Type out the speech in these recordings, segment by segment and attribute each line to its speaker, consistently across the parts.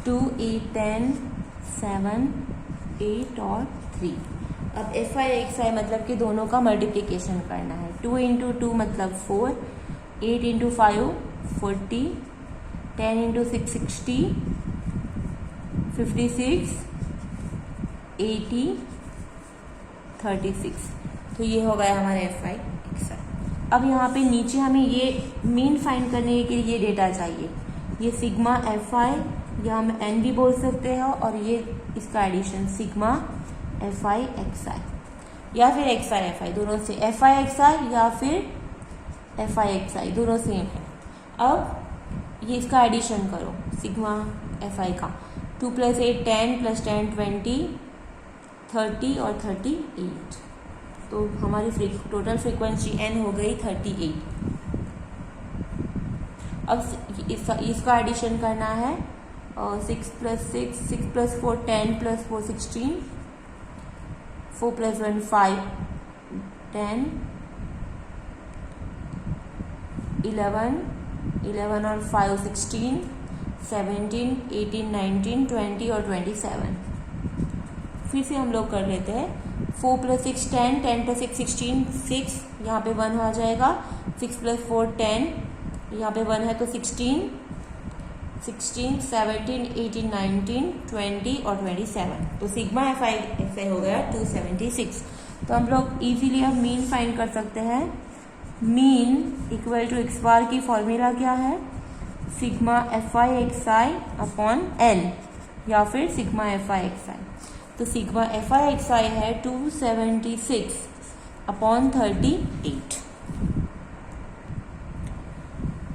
Speaker 1: 2, 8, 10, 7, 8 और 3। अब F I X आई मतलब कि दोनों का मल्टीप्लिकेशन करना है। 2 इंटू 2 मतलब 4, 8 इंटू 5 40, 10 इंटू 6 60, 56, 80, 36। तो ये हो गया हमारा एफ आई एक्स आई। अब यहाँ पे नीचे हमें ये मीन फाइंड करने के लिए ये डेटा चाहिए। ये सिग्मा एफ आई, या हम एन भी बोल सकते हैं, और ये इसका edition Sigma F I X I या फिर एक्स आई एफ आई, दोनों से एफ आई एक्स आई या फिर एफ आई एक्स आई दोनों सेम है। अब ये इसका एडिशन करो सिग्मा एफ आई का। 2 + 8 10 + 10 20 30 और 38। तो हमारी टोटल फ्रीक्वेंसी एन हो गई 38। अब इसका एडिशन करना है। 6 + 6 6 + 4 10 + 4 16, 4 + 1 5 10, 11 11 और 5 16, 17 18 19 20 और 27। फिर से हम लोग कर लेते हैं। 4 + 6 10 10 + 6 16, 6 यहाँ पे 1 आ जाएगा। 6 + 4 10, यहाँ पे 1 है तो 16 16 17 18 19 20 और 27। तो सिग्मा एफ आई एक्स आई हो गया 276। तो हम लोग इजीली अब मीन फाइंड कर सकते हैं। Mean equal to X bar की फॉर्मूला क्या है? Sigma F I X I upon N, या फिर sigma F I X I. तो sigma F I X I है 276 अपॉन 38।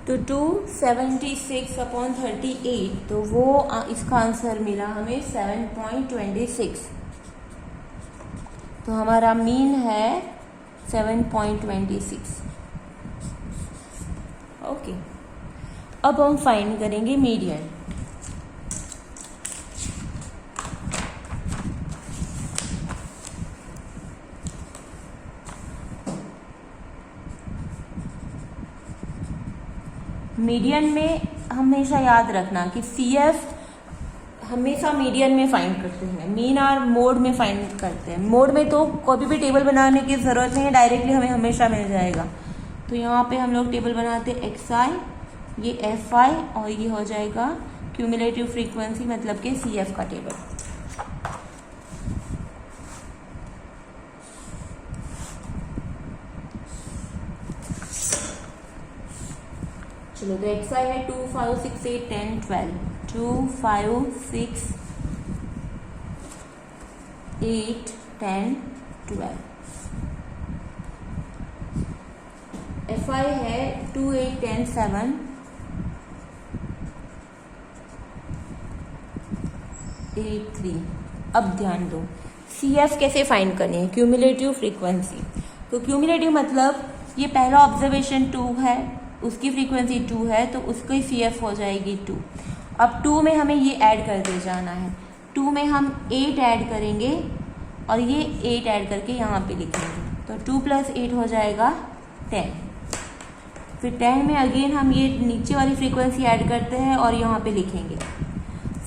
Speaker 1: तो 276 अपॉन 38, तो वो इसका आंसर मिला हमें 7.26। तो हमारा मीन है 7.26। ओके, अब हम फाइंड करेंगे मीडियन। मीडियन में हमेशा याद रखना कि सी एफ हमेशा मीडियन में फाइंड करते हैं, मीन और मोड में फाइंड करते हैं। मोड में तो कभी भी टेबल बनाने की ज़रूरत नहीं है, डायरेक्टली हमें हमेशा मिल जाएगा। तो यहाँ पे हम लोग टेबल बनाते हैं एक्स आई, ये एफ आई, और ये हो जाएगा क्यूमुलेटिव फ्रीक्वेंसी मतलब कि सी एफ का टेबल। चलो, तो एक्स आई है 2 5 6 8 10 12, 2 5 6 8 10 12। एफ आई है 2 8 10 7, 8 3। अब ध्यान दो, सी एफ कैसे फाइंड करनी है? Cumulative frequency. तो क्यूमुलेटिव मतलब ये पहला ऑब्जर्वेशन 2 है, उसकी फ्रीक्वेंसी 2 है, तो उसकी सी एफ हो जाएगी 2। अब 2 में हमें ये ऐड करते जाना है। 2 में हम 8 ऐड करेंगे और ये 8 ऐड करके यहाँ पे लिखेंगे। तो 2 + 8 हो जाएगा 10। फिर 10 में अगेन हम ये नीचे वाली फ्रीक्वेंसी ऐड करते हैं और यहाँ पे लिखेंगे।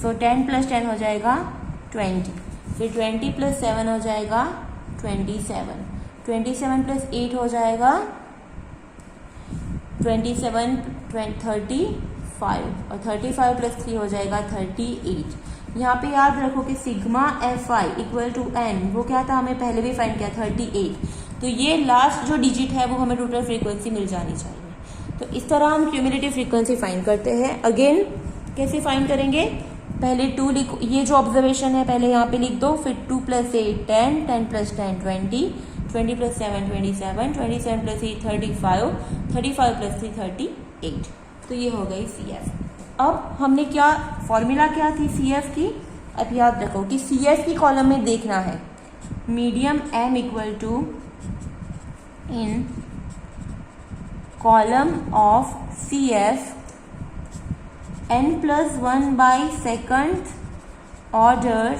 Speaker 1: सो 10 + 10 हो जाएगा 20। फिर 20 + 7 हो जाएगा 27। 27 + 8 हो जाएगा 27 35, और 35 + 3 हो जाएगा 38। यहाँ पे याद रखो कि sigma F I equal to N, वो क्या था हमें पहले भी फाइंड किया 38। तो ये लास्ट जो डिजिट है वो हमें टोटल फ्रीक्वेंसी मिल जानी चाहिए। तो इस तरह हम क्यूमुलेटिव फ्रीक्वेंसी फाइंड करते हैं। अगेन कैसे फाइंड करेंगे? पहले 2 लिखो, ये जो ऑब्जर्वेशन है पहले यहाँ पे लिख दो। फिर 2 + 8 10, 10 + 10 20, 20 + 7 27, 27 + 8 35, 35 + 3 38। तो ये हो गई सी एफ। अब हमने क्या फॉर्मूला क्या थी सी एफ की? अब याद रखो कि सी एफ की कॉलम में देखना है medium M equal to in column of C F n+1/2 order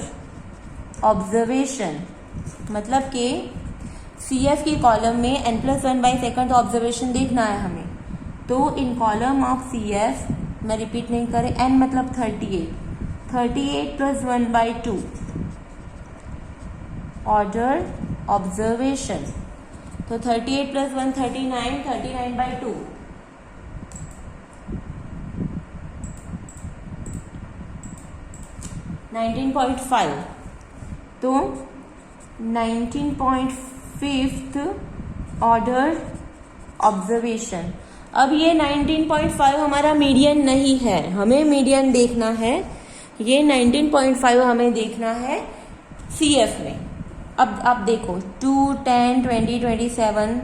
Speaker 1: observation. मतलब कि सी एफ की कॉलम में n+1/2 ऑब्जर्वेशन देखना है हमें। तो in column of C F, मैं रिपीट नहीं करें, n मतलब 38, 38 प्लस 1/2 ऑर्डर ऑब्जर्वेशन। तो 38 प्लस 1 39, 39/2 19.5। तो 19.5 ऑर्डर ऑब्जर्वेशन। अब ये 19.5 हमारा मीडियन नहीं है, हमें मीडियन देखना है। ये 19.5 हमें देखना है CF में। अब आप देखो 2, 10, 20, 27,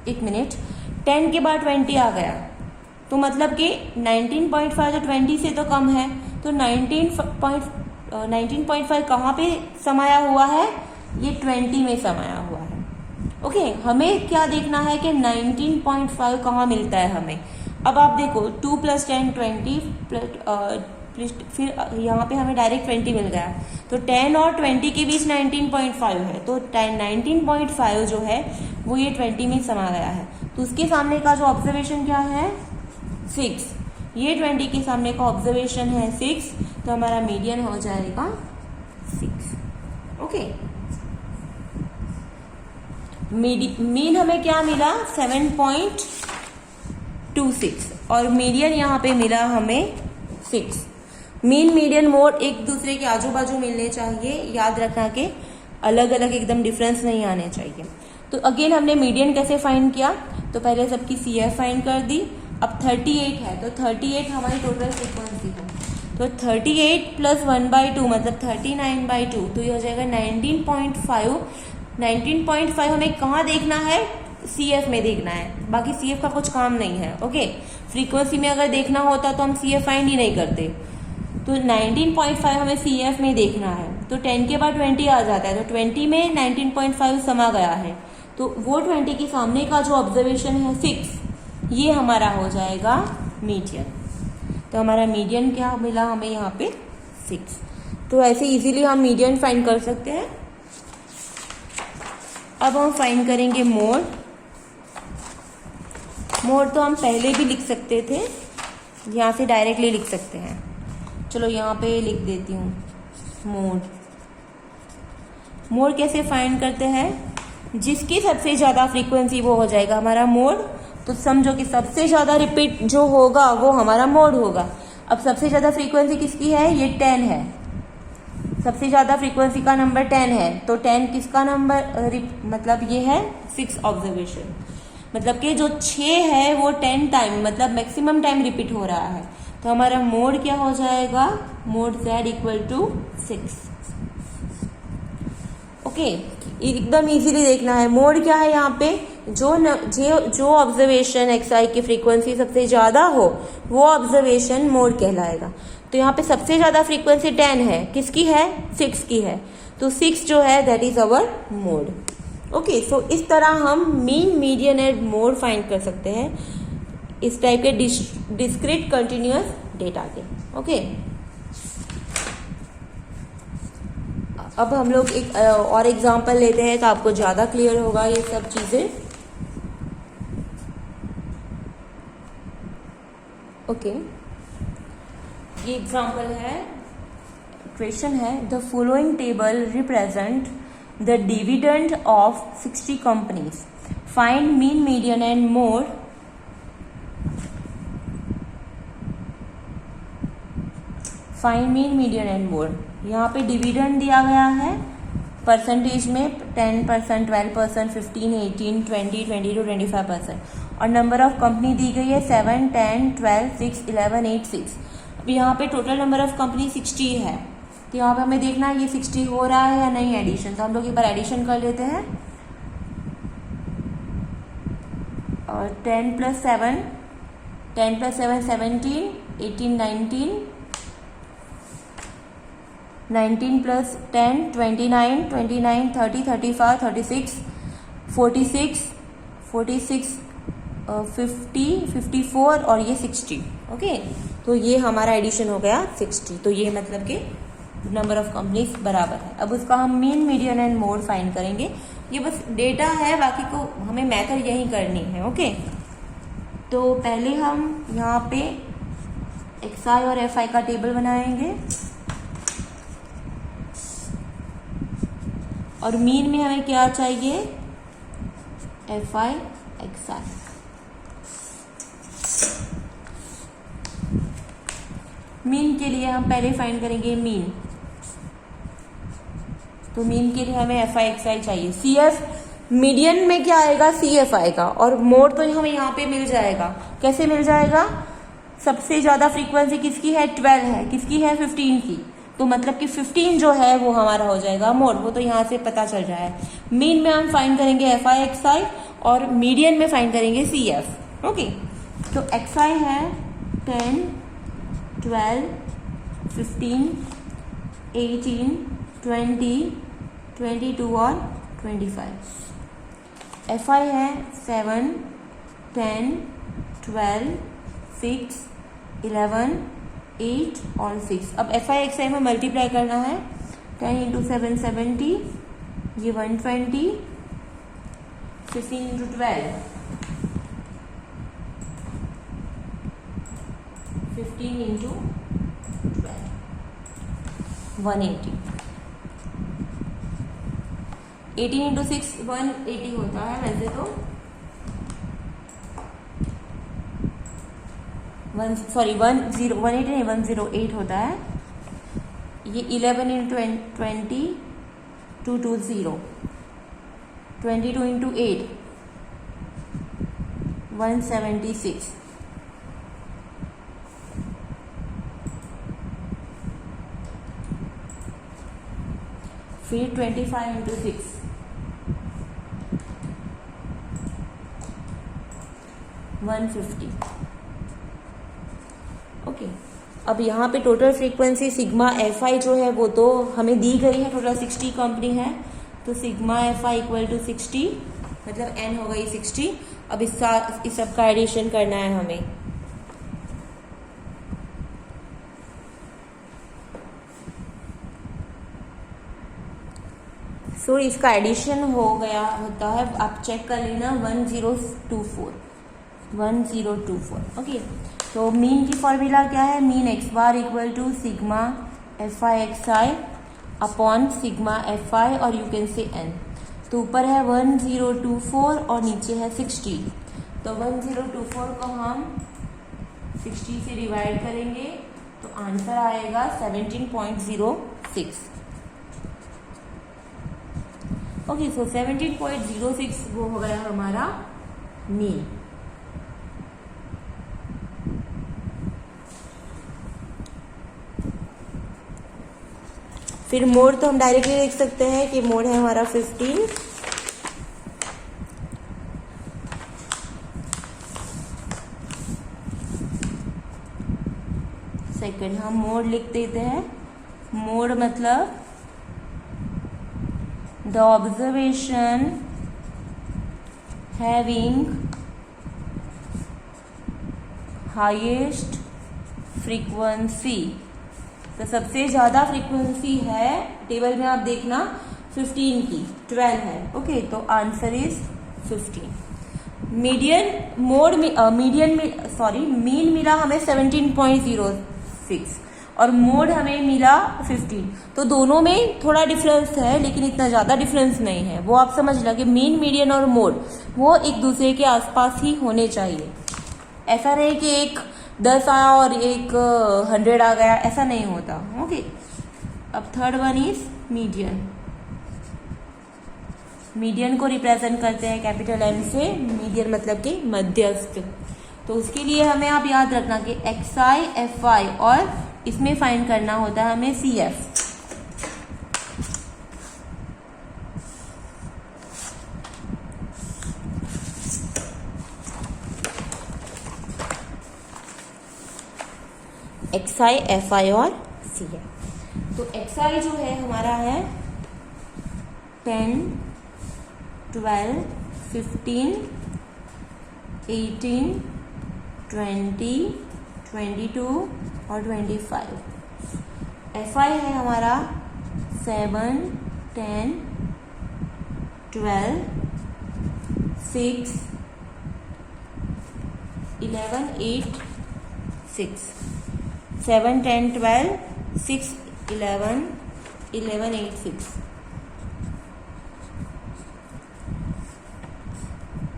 Speaker 1: 1 मिनट, 10 के बाद 20 आ गया, तो मतलब कि 19.5 तो 20 से तो कम है, तो 19.5 कहाँ पे समाया हुआ है? ये 20 में समाया हुआ है। ओके, हमें क्या देखना है कि 19.5 कहाँ मिलता है हमें। अब आप देखो 2 + 10 20 फिर यहाँ पे हमें डायरेक्ट 20 मिल गया, तो 10 और 20 के बीच 19.5 है, तो 19.5 जो है वो ये 20 में समा गया है। तो उसके सामने का जो ऑब्जर्वेशन क्या है? 6। ये 20 के सामने का ऑब्जर्वेशन है 6, तो हमारा मीडियन हो जाएगा 6। ओके, मीन हमें क्या मिला? 7.26 और मीडियन यहाँ पे मिला हमें 6। मीन, मीडियन, मोड एक दूसरे के आजू बाजू मिलने चाहिए, याद रखना कि अलग अलग एकदम डिफरेंस नहीं आने चाहिए। तो अगेन हमने मीडियन कैसे फाइंड किया? तो पहले सबकी CF फाइंड कर दी। अब 38 है, तो 38 हमारी टोटल फ्रीक्वेंसी है, तो 38 प्लस 1/2 मतलब 39/2, तो ये हो जाएगा 19.5। 19.5 हमें कहाँ देखना है? CF में देखना है, बाकी CF का कुछ काम नहीं है। ओके, फ्रीक्वेंसी में अगर देखना होता तो हम CF फाइंड ही नहीं करते। तो 19.5 हमें CF में देखना है, तो 10 के बाद 20 आ जाता है, तो 20 में 19.5 समा गया है, तो वो 20 के सामने का जो ऑब्जर्वेशन है 6, ये हमारा हो जाएगा मीडियन। तो हमारा मीडियन क्या मिला हमें यहाँ पे? 6। तो ऐसे इजीली हम मीडियन फाइंड कर सकते हैं। अब हम फाइंड करेंगे मोड। मोड तो हम पहले भी लिख सकते थे, यहाँ से डायरेक्टली लिख सकते हैं। चलो यहाँ पे लिख देती हूँ मोड। मोड कैसे फाइंड करते हैं? जिसकी सबसे ज़्यादा फ्रीक्वेंसी वो हो जाएगा हमारा मोड। तो समझो कि सबसे ज़्यादा रिपीट जो होगा वो हमारा मोड होगा। अब सबसे ज़्यादा फ्रीक्वेंसी किसकी है? ये 10 है, सबसे ज़्यादा फ्रीक्वेंसी का नंबर 10 है, तो 10 किसका नंबर? मतलब ये है 6 ऑब्जर्वेशन, मतलब कि जो 6 है वो 10 टाइम मतलब मैक्सिमम टाइम रिपीट हो रहा है। तो हमारा मोड क्या हो जाएगा? Mode Z = 6। ओके, एकदम इजीली देखना है। मोड क्या है यहाँ पे? जो ऑब्जर्वेशन XI की फ्रीक्वेंसी सबसे ज़्यादा हो वो ऑब्जर्वेशन मोड कहलाएगा। तो यहाँ पे सबसे ज़्यादा फ्रीक्वेंसी 10 है, किसकी है? 6 की है, तो 6 जो है that is our mode. Okay, so इस तरह हम mean, median and mode find कर सकते हैं इस टाइप के डिस्क्रीट कंटिन्यूअस डेटा के। ओके, अब हम लोग एक और एग्जांपल लेते हैं तो आपको ज़्यादा क्लियर होगा ये सब चीज़ें। ओके, ये एग्जांपल है, क्वेश्चन है, the following table represent the dividend of 60 companies, find mean, median and mode. Find mean, median and mode. यहाँ पे डिविडेंड दिया गया है परसेंटेज में 10%, 12%, 15, 18, 20, 22, 25%, और नंबर ऑफ कंपनी दी गई है 7, 10, 12, 6, 11, 8, 6। अब यहाँ पे टोटल नंबर ऑफ कंपनी 60 है, तो यहाँ पे हमें देखना है ये 60 हो रहा है या नहीं एडिशन। तो हम लोग एक बार एडिशन कर लेते हैं। और 10 + 7 17, 18 19, 19 + 10 29, 29 30 35 36 46 46 50 54 और ये 60। ओके, तो ये हमारा एडिशन हो गया 60। तो ये मतलब कि नंबर ऑफ कंपनीज बराबर है। अब उसका हम mean, median and mode find करेंगे। ये बस डेटा है, बाकी को हमें मेथड यही करनी है। ओके, तो पहले हम यहाँ पे एक्स आई और एफ आई का टेबल बनाएंगे और मीन में हमें क्या चाहिए, F I X I. Mean के लिए हम पहले फाइंड करेंगे मीन, तो मीन के लिए हमें एफ आई एक्स आई चाहिए। सी एफ, मीडियन में क्या आएगा, सी एफ आएगा और मोड तो हमें यहाँ पे मिल जाएगा। कैसे मिल जाएगा, सबसे ज्यादा फ्रीक्वेंसी किसकी है, 12 है, किसकी है, 15 की, तो मतलब कि 15 जो है वो हमारा हो जाएगा मोड, वो तो यहाँ से पता चल रहा है। मीन में हम फाइंड करेंगे एफ आई एक्स आई और मीडियन में फाइंड करेंगे सी एफ। ओके, तो एक्स आई है 10, 12, 15, 18, 20, 22 और 25। एफ आई है 7, 10, 12, 6, 11, 8 और 6। अब एफ आई एक्स आई में मल्टीप्लाई करना है, 10 इंटू 7 70, ये 120, 15 इंटू 12 15 इंटू 12 180, 18 इंटू 6 180 होता है वैसे तो, 108 होता है। ये 11 इंटू 20 220, 22 इंटू 8 176, फिर 25 इंटू 6 150। ओके, अब यहाँ पे टोटल फ्रीक्वेंसी सिग्मा एफ आई जो है वो तो हमें दी गई है, टोटल 60 कंपनी है, तो sigma F I equal to 60, मतलब एन हो गई 60। अब इस सब का एडिशन करना है हमें, सो इसका एडिशन हो गया होता है, आप चेक कर लेना, 1024। ओके, तो मीन की फॉर्मूला क्या है, mean X bar equal to sigma F I X I upon sigma F I और यू कैन से एन। तो ऊपर है 1024 और नीचे है 60, तो 1024 को हम 60 से डिवाइड करेंगे तो आंसर आएगा 17.06। ओके, सो 17.06 वो हो गया हमारा मीन। फिर मोड तो हम डायरेक्टली देख सकते हैं कि मोड है हमारा 15, सेकंड हम मोड लिख देते हैं। मोड मतलब the observation having highest frequency, तो सबसे ज्यादा फ्रीक्वेंसी है टेबल में आप देखना 15 की, 12 है। ओके, तो आंसर इज 15। मीन मिला हमें 17.06 और मोड हमें मिला 15, तो दोनों में थोड़ा डिफरेंस है लेकिन इतना ज्यादा डिफरेंस नहीं है, वो आप समझ लो कि मीन, मीडियन और मोड वो एक दूसरे के आसपास ही होने चाहिए। ऐसा नहीं कि एक 10 आया और एक 100 आ गया, ऐसा नहीं होता। ओके, अब third one is median. Median को रिप्रेजेंट करते हैं कैपिटल एम से, मीडियन मतलब कि मध्यस्थ। तो उसके लिए हमें आप याद रखना कि एक्स आई एफ आई और इसमें फाइंड करना होता है हमें C F. X I F I और सी एफ। तो एक्स आई जो है हमारा है 10, 12, 15, 18, 20, 22 और 25। एफ आई है हमारा 7, 10, 12, 6, 11, 8, 6। 7 10 12 6 11 11 8 6।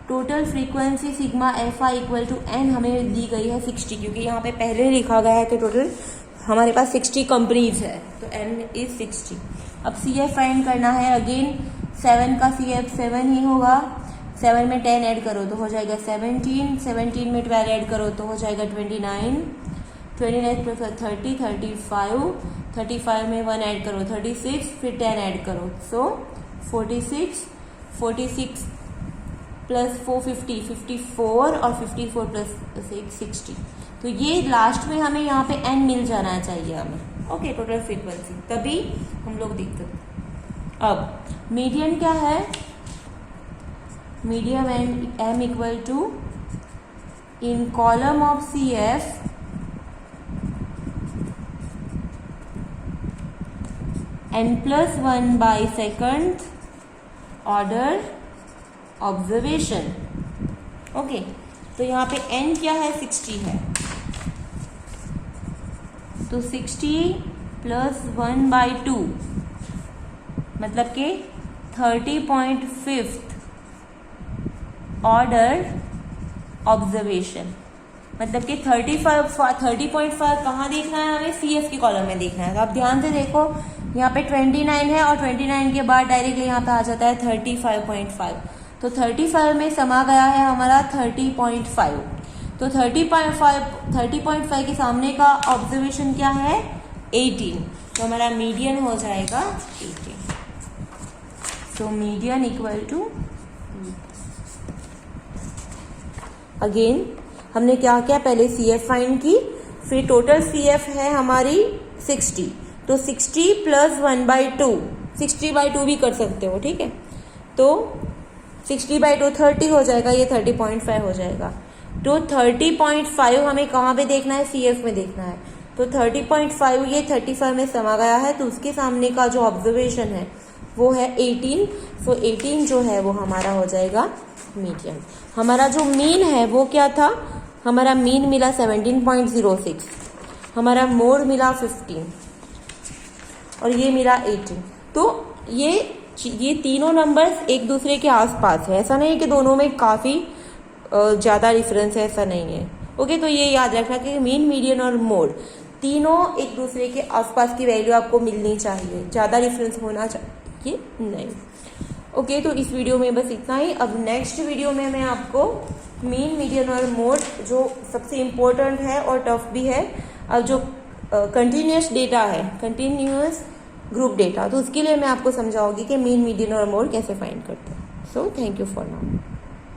Speaker 1: Total frequency sigma F I equal to N हमें दी गई है 60, क्योंकि यहाँ पे पहले लिखा गया है कि टोटल हमारे पास 60 कंपनीज है, तो एन इज 60। अब सी एफ फाइंड करना है। अगेन 7 का सी एफ 7 ही होगा। 7 में 10 ऐड करो तो हो जाएगा 17, 17 में 12 ऐड करो तो हो जाएगा 29, 29 प्लस 30 35, 35 में 1 ऐड करो 36, फिर 10 ऐड करो सो 46, 46 प्लस 450 54 और 54 प्लस 60। तो ये लास्ट में हमें यहाँ पे n मिल जाना चाहिए हमें। ओके, टोटल फ्रीक्वेंसी, तभी हम लोग देखते हैं। अब मीडियन क्या है? Medium and m equal to in column of C F n+1 by second order observation. Okay, तो यहाँ पे n क्या है? 60 है, तो 60 प्लस 1 बाई 2 मतलब कि 30.5 ऑर्डर ऑब्जर्वेशन, मतलब कि 30.5 कहाँ देखना है हमें? सी एफ की कॉलम में देखना है। तो आप ध्यान से देखो, यहाँ पे 29 है और 29 के बाद डायरेक्टली यहाँ पे आ जाता है 35.5, तो 35 में समा गया है हमारा 30.5। तो 30.5 के सामने का ऑब्जर्वेशन क्या है? 18, तो हमारा मीडियन हो जाएगा 18। So median equal to, again हमने क्या किया? पहले सी एफ फाइंड की, फिर टोटल सी एफ है हमारी 60, तो 60 प्लस 1 बाई 2, 60/2 भी कर सकते हो, ठीक है। तो 60/2 30 हो जाएगा, ये 30.5 हो जाएगा। तो 30.5 हमें कहाँ पे देखना है? सी एफ में देखना है। तो 30.5 ये 35 में समा गया है, तो उसके सामने का जो ऑब्जर्वेशन है वो है 18। सो 18 जो है वो हमारा हो जाएगा मीडियन। हमारा जो मीन है वो क्या था? हमारा मीन मिला 17.06, हमारा मोड मिला 15 और ये मिला 18। तो ये तीनों नंबर्स एक दूसरे के आसपास है, ऐसा नहीं है कि दोनों में काफ़ी ज़्यादा डिफरेंस है, ऐसा नहीं है। ओके, तो ये याद रखना कि मीन, मीडियन और मोड तीनों एक दूसरे के आसपास की वैल्यू आपको मिलनी चाहिए, ज़्यादा डिफरेंस होना चाहिए नहीं। ओके, तो इस वीडियो में बस इतना ही। अब नेक्स्ट वीडियो में मैं आपको मीन, मीडियन और मोड, जो सबसे इम्पोर्टेंट है और टफ भी है, और जो कंटिन्यूस डेटा है, कंटिन्यूस ग्रुप डेटा, तो उसके लिए मैं आपको समझाऊंगी कि मीन, मीडियन और मोड कैसे फाइंड करते हैं। So thank you for now.